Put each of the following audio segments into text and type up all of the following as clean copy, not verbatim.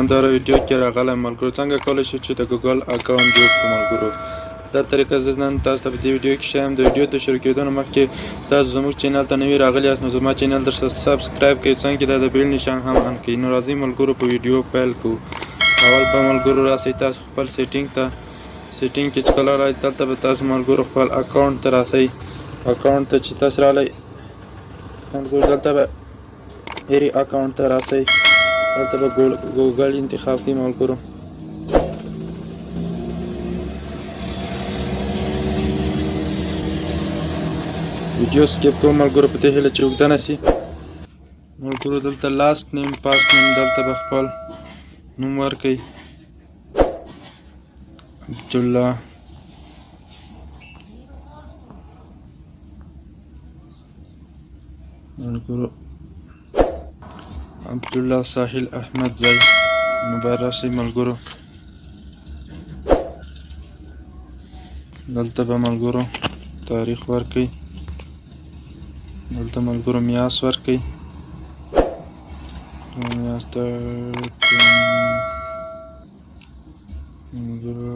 خوندوره ویډیو کې راغلی ملګرو. څنګه کولی شو چې د ګوګل اکاونټ جوړ کړو ملګرو. دا طریقه زه نن تاسو ته په دې ویډیو کې ښیم. د ویډیو د شروع کېدو نه مخکې تاسو زموږ چینل ته نوي راغلي یاست نو زما چینل درسره سبسکرایب کړئ، څنګه دا د بیل نشان هم آن کړئ. نو راځئ ملګرو په ویډیو پیل کوو. اول به ملګرو راسئ تاسو خپل سیټینګ ته. سیټینګ کې چې کله راشئ دلته به تاسو ملګرو خپل اکاونټ ته راسئ. اکاونټ ته چې تاسو راغلئ ملګرو دلته به ایری اکاونټ ته راسئ. دلته به ګوګل انتخاب کړئ ملګرو. ویډیو سکیپ کوم ملګرو په دې هیله چې اوږده نه شي. ملګرو دلته لاست نیم پاس نیم دلته به خپل نوم ورکئ. عبدالله ملګرو عبدالله ساحل احمد زی نو باید راشئ ملګرو. دلته به ملګرو تاریخ ورکئ. دلته ملګرو میاشت ورکئ. میاشت ملګرو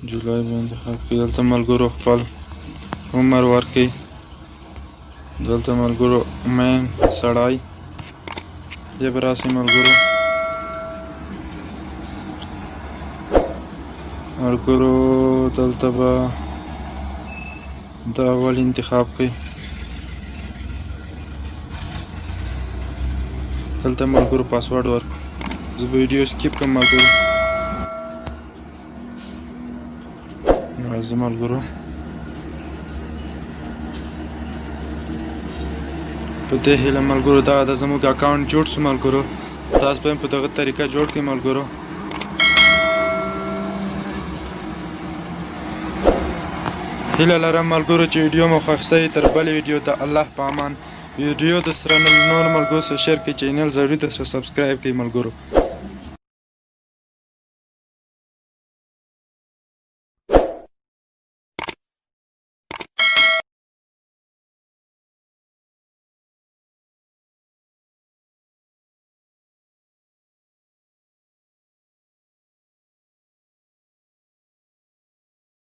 جولای به انتخاب کړئ. دلته ملګرو خپل عمر ورکئ. دلته ملګرو مین سړی یا به راسئ ملګرو. ملګرو دلته به د اول انتخاب کړئ. دلته ملګرو پاسورډ ورکړئ. زه به ویډیو سکیپ کړم ملګرو. راځئ ملګرو په دې هیله ملګرو دا د زموږ اکاونټ جوړ شو ملګرو. تاسو به په دغه طریقه جوړ کړئ ملګرو. هیله لرم ملګرو چې ویډیو مو خوښ شوی. تر بلې ویډیو ته الله په امان. ویډیو د سره نور ملګرو سره شیر کړئ. چینل ضروري درسره سبسکرایب کړئ ملګرو.